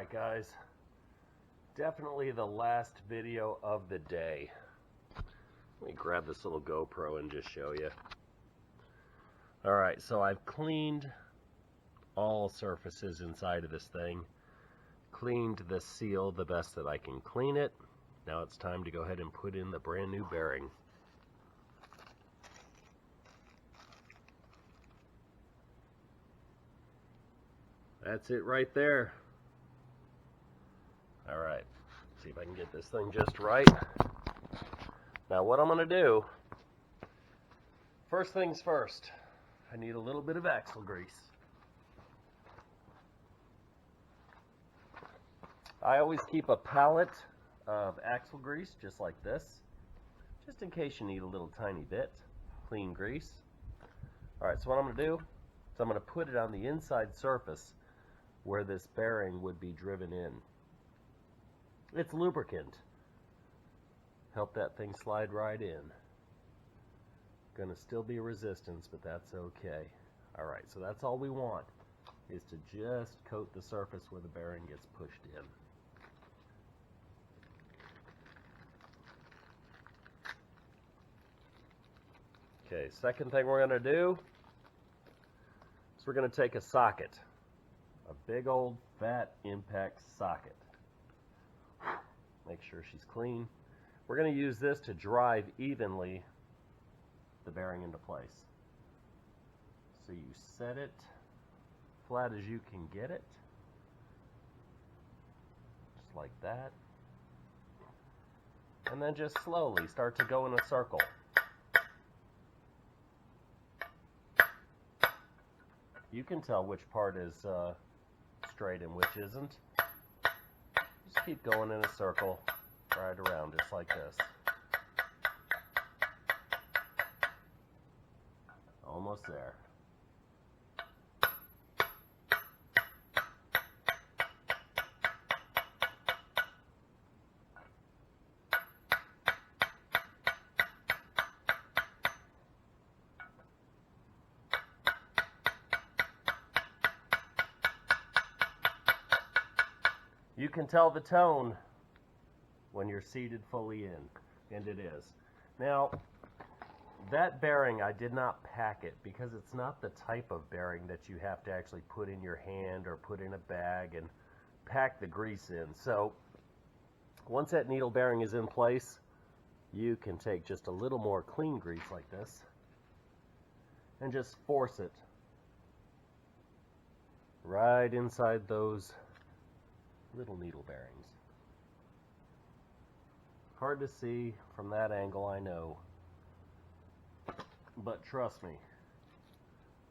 Alright guys, definitely the last video of the day. Let me grab this little GoPro and just show you. Alright, so I've cleaned all surfaces inside of this thing. Cleaned the seal the best that I can clean it. Now it's time to go ahead and put in the brand new bearing. That's it right there. Alright, see if I can get this thing just right. Now what I'm going to do, first things first, I need a little bit of axle grease. I always keep a pallet of axle grease just like this, just in case you need a little tiny bit, clean grease. Alright, so what I'm going to do is I'm going to put it on the inside surface where this bearing would be driven in. It's lubricant. Help that thing slide right in. Gonna still be resistance, but that's okay. Alright, so that's all we want, is to just coat the surface where the bearing gets pushed in. Okay, second thing we're gonna do is we're gonna take a socket. A big old fat impact socket. Make sure she's clean. We're going to use this to drive evenly the bearing into place. So you set it flat as you can get it, just like that, and then just slowly start to go in a circle. You can tell which part is straight and which isn't. Just keep going in a circle right around, just like this. Almost there. You can tell the tone when you're seated fully in, and it is. Now, that bearing, I did not pack it because it's not the type of bearing that you have to actually put in your hand or put in a bag and pack the grease in. So, once that needle bearing is in place, you can take just a little more clean grease like this and just force it right inside those little needle bearings. Hard to see from that angle, I know, but trust me,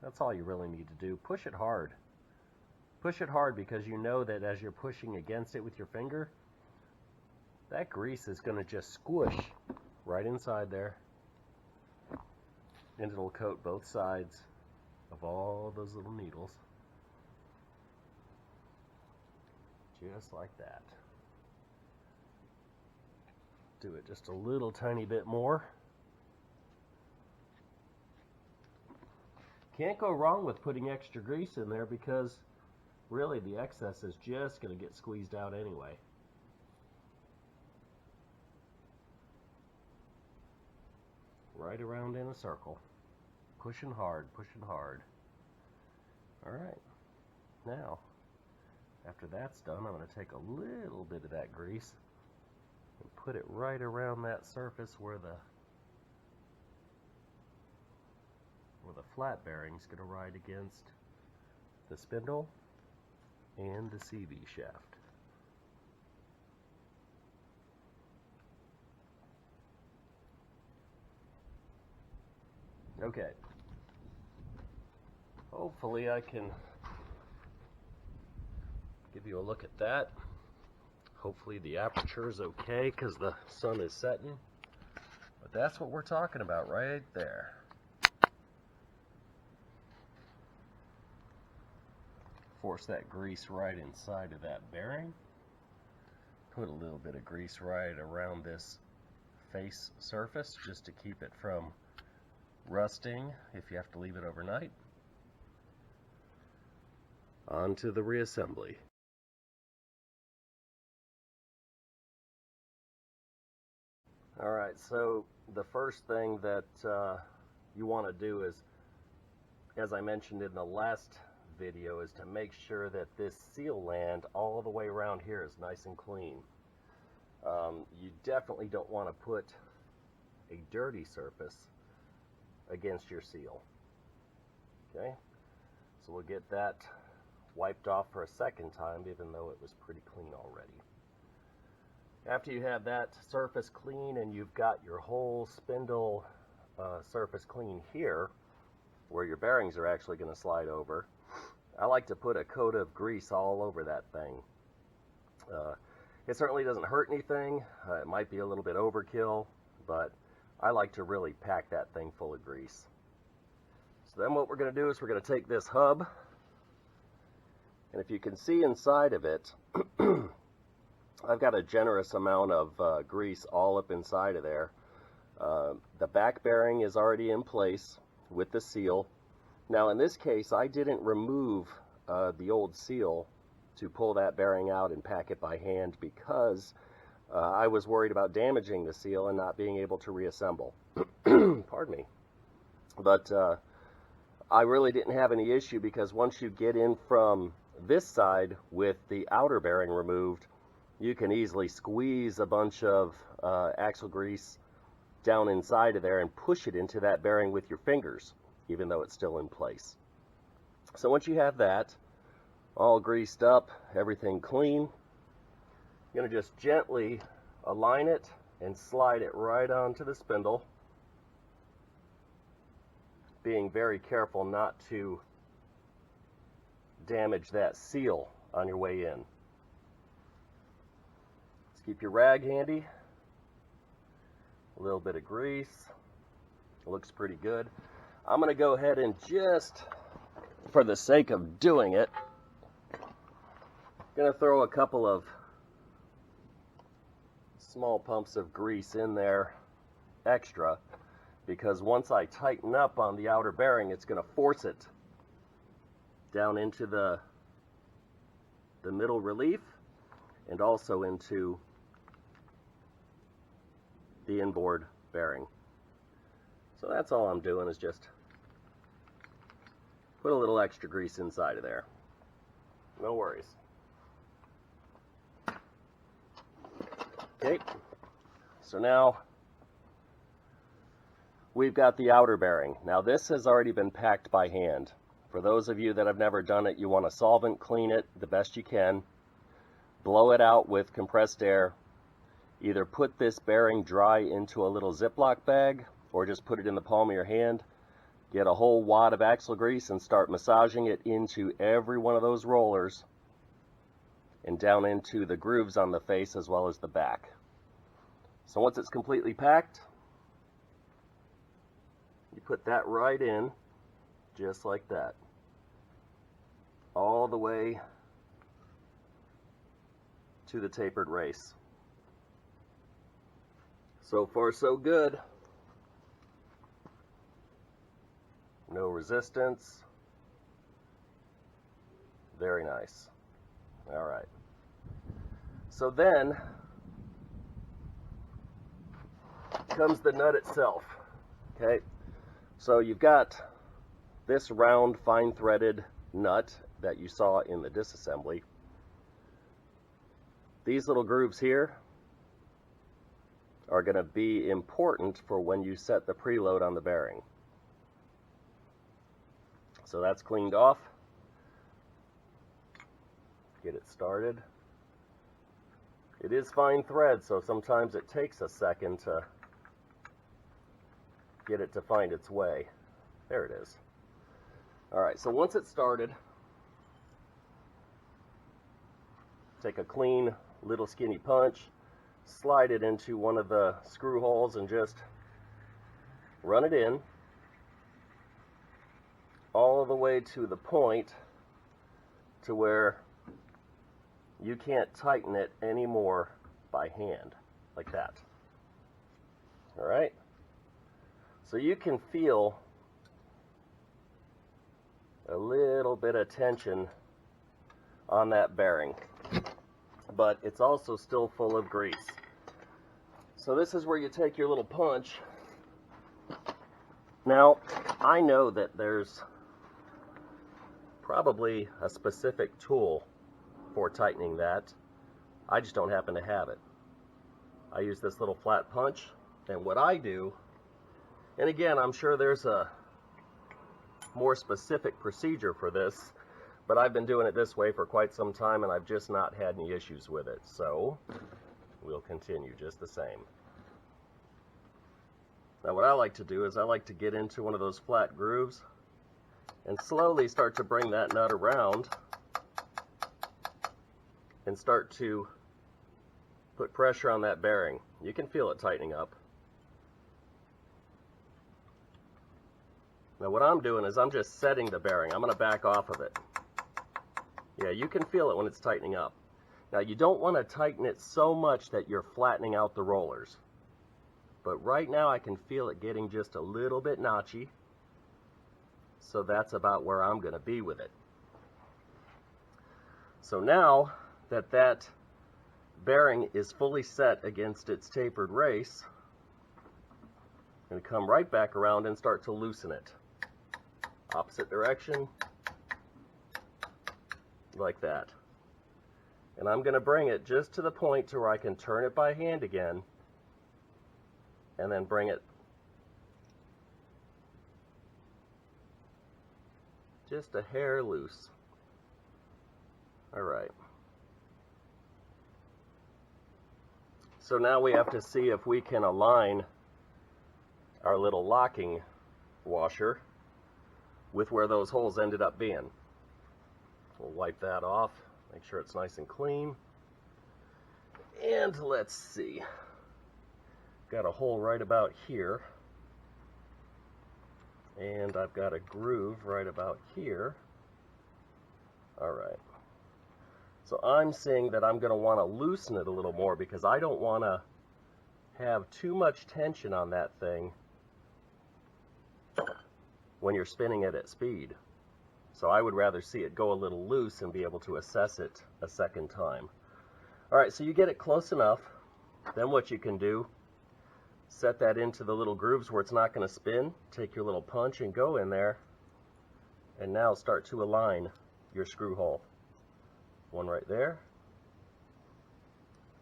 that's all you really need to do. Push it hard. Push it hard, because you know that as you're pushing against it with your finger, that grease is going to just squish right inside there, and it'll coat both sides of all those little needles. Just like that. Do it just a little tiny bit more. Can't go wrong with putting extra grease in there, because really the excess is just going to get squeezed out anyway. Right around in a circle. Pushing hard, pushing hard. Alright. Now, after that's done, I'm going to take a little bit of that grease and put it right around that surface where the flat bearing is going to ride against the spindle and the CV shaft. Okay. Hopefully I can give you a look at that. Hopefully the aperture is okay because the sun is setting. But that's what we're talking about right there. Force that grease right inside of that bearing. Put a little bit of grease right around this face surface just to keep it from rusting if you have to leave it overnight. On to the reassembly. Alright, so the first thing that you want to do is, as I mentioned in the last video, is to make sure that this seal land all the way around here is nice and clean. You definitely don't want to put a dirty surface against your seal. Okay, so we'll get that wiped off for a second time, even though it was pretty clean already. After you have that surface clean and you've got your whole spindle surface clean here, where your bearings are actually going to slide over, I like to put a coat of grease all over that thing. It certainly doesn't hurt anything. It might be a little bit overkill, but I like to really pack that thing full of grease. So then what we're going to do is we're going to take this hub, and if you can see inside of it, I've got a generous amount of grease all up inside of there. The back bearing is already in place with the seal. Now in this case, I didn't remove the old seal to pull that bearing out and pack it by hand because I was worried about damaging the seal and not being able to reassemble. Pardon me. But I really didn't have any issue because once you get in from this side with the outer bearing removed, you can easily squeeze a bunch of axle grease down inside of there and push it into that bearing with your fingers, even though it's still in place. So once you have that all greased up, everything clean, you're going to just gently align it and slide it right onto the spindle, being very careful not to damage that seal on your way in. Keep your rag handy. A little bit of grease. Looks pretty good. I'm going to go ahead and just, for the sake of doing it, going to throw a couple of small pumps of grease in there extra, because once I tighten up on the outer bearing, it's going to force it down into the middle relief and also into the inboard bearing. So that's all I'm doing, is just put a little extra grease inside of there. No worries. Okay, so now we've got the outer bearing. Now this has already been packed by hand. For those of you that have never done it, you want to solvent clean it the best you can. Blow it out with compressed air. Either put this bearing dry into a little Ziploc bag or just put it in the palm of your hand. Get a whole wad of axle grease and start massaging it into every one of those rollers and down into the grooves on the face as well as the back. So once it's completely packed, you put that right in, just like that, all the way to the tapered race. So far, so good. No resistance. Very nice. All right. So then comes the nut itself. Okay. So you've got this round, fine threaded nut that you saw in the disassembly. These little grooves here are going to be important for when you set the preload on the bearing. So that's cleaned off. Get it started. It is fine thread, so sometimes it takes a second to get it to find its way. There it is. Alright, so once it's started, take a clean little skinny punch, slide it into one of the screw holes and just run it in all the way to the point to where you can't tighten it anymore by hand, like that. Alright? So you can feel a little bit of tension on that bearing, but it's also still full of grease. So this is where you take your little punch. Now, I know that there's probably a specific tool for tightening that. I just don't happen to have it. I use this little flat punch, and what I do, and again, I'm sure there's a more specific procedure for this, but I've been doing it this way for quite some time and I've just not had any issues with it. So we'll continue just the same. Now what I like to do is I like to get into one of those flat grooves and slowly start to bring that nut around and start to put pressure on that bearing. You can feel it tightening up. Now what I'm doing is I'm just setting the bearing. I'm going to back off of it. Yeah, you can feel it when it's tightening up. Now you don't want to tighten it so much that you're flattening out the rollers. But right now I can feel it getting just a little bit notchy. So that's about where I'm going to be with it. So now that that bearing is fully set against its tapered race, I'm going to come right back around and start to loosen it. Opposite direction, like that. And I'm going to bring it just to the point to where I can turn it by hand again, and then bring it just a hair loose. All right. So now we have to see if we can align our little locking washer with where those holes ended up being. We'll wipe that off, make sure it's nice and clean. And let's see. Got a hole right about here. And I've got a groove right about here. All right. So I'm seeing that I'm going to want to loosen it a little more because I don't want to have too much tension on that thing when you're spinning it at speed. So I would rather see it go a little loose and be able to assess it a second time. All right, so you get it close enough. Then what you can do, set that into the little grooves where it's not going to spin. Take your little punch and go in there. And now start to align your screw hole. One right there.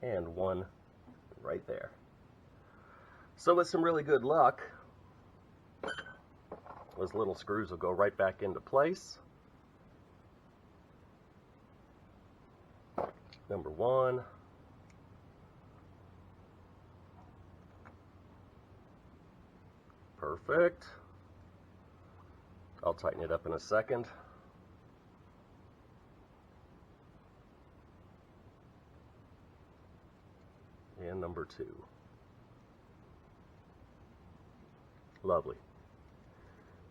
And one right there. So with some really good luck, those little screws will go right back into place. Number one. Perfect. I'll tighten it up in a second. And number two. Lovely.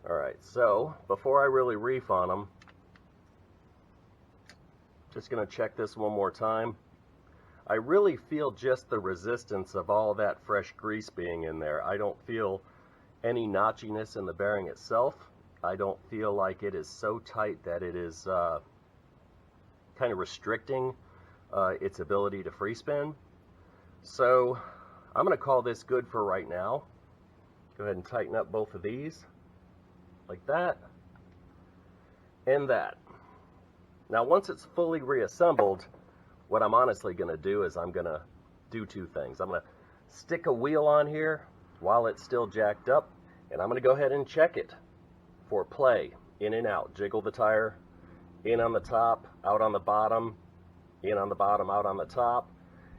All right, so before I really reef on them, just going to check this one more time. I really feel just the resistance of all that fresh grease being in there. I don't feel any notchiness in the bearing itself. I don't feel like it is so tight that it is kind of restricting its ability to free spin. So I'm going to call this good for right now. Go ahead and tighten up both of these. Like that, and that. Now once it's fully reassembled, what I'm honestly going to do is I'm going to do two things. I'm going to stick a wheel on here while it's still jacked up, and I'm going to go ahead and check it for play, in and out. Jiggle the tire, in on the top, out on the bottom, in on the bottom, out on the top,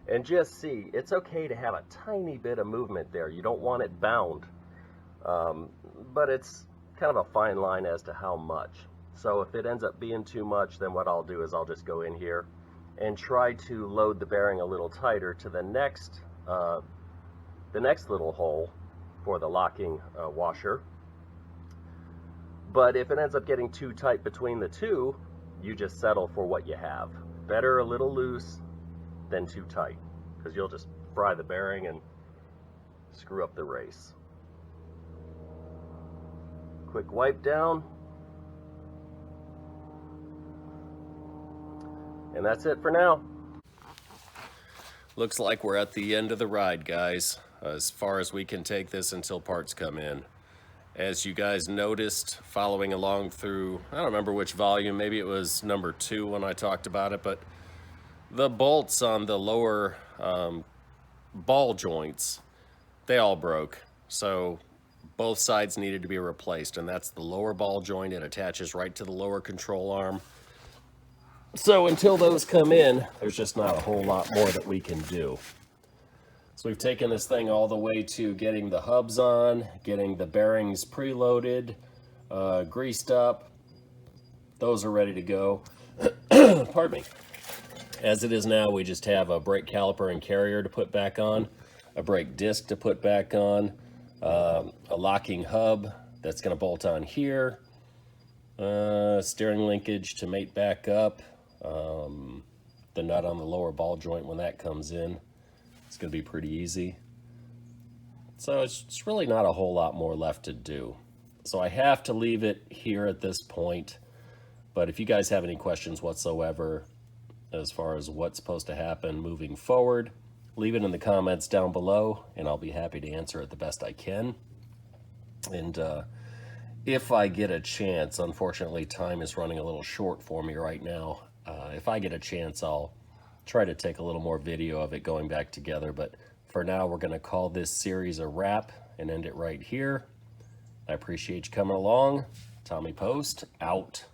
and just see. It's okay to have a tiny bit of movement there. You don't want it bound, but it's kind of a fine line as to how much. So if it ends up being too much, then what I'll do is I'll just go in here and try to load the bearing a little tighter to the next little hole for the locking washer. But if it ends up getting too tight between the two, you just settle for what you have. Better a little loose than too tight, because you'll just fry the bearing and screw up the race. Quick wipe down. And that's it for now. Looks like we're at the end of the ride, guys, as far as we can take this until parts come in. As you guys noticed, following along through, I don't remember which volume, maybe it was number 2 when I talked about it, but the bolts on the lower ball joints, they all broke. So both sides needed to be replaced, and that's the lower ball joint. It attaches right to the lower control arm. So until those come in, there's just not a whole lot more that we can do. So we've taken this thing all the way to getting the hubs on, getting the bearings preloaded, greased up. Those are ready to go. Pardon me. As it is now, we just have a brake caliper and carrier to put back on, a brake disc to put back on, a locking hub that's going to bolt on here, steering linkage to mate back up, the nut on the lower ball joint when that comes in. It's going to be pretty easy. So it's really not a whole lot more left to do. So I have to leave it here at this point. But if you guys have any questions whatsoever as far as what's supposed to happen moving forward, leave it in the comments down below, and I'll be happy to answer it the best I can. And if I get a chance, unfortunately time is running a little short for me right now. If I get a chance, I'll try to take a little more video of it going back together. But for now, we're going to call this series a wrap and end it right here. I appreciate you coming along. Tommy Post, out.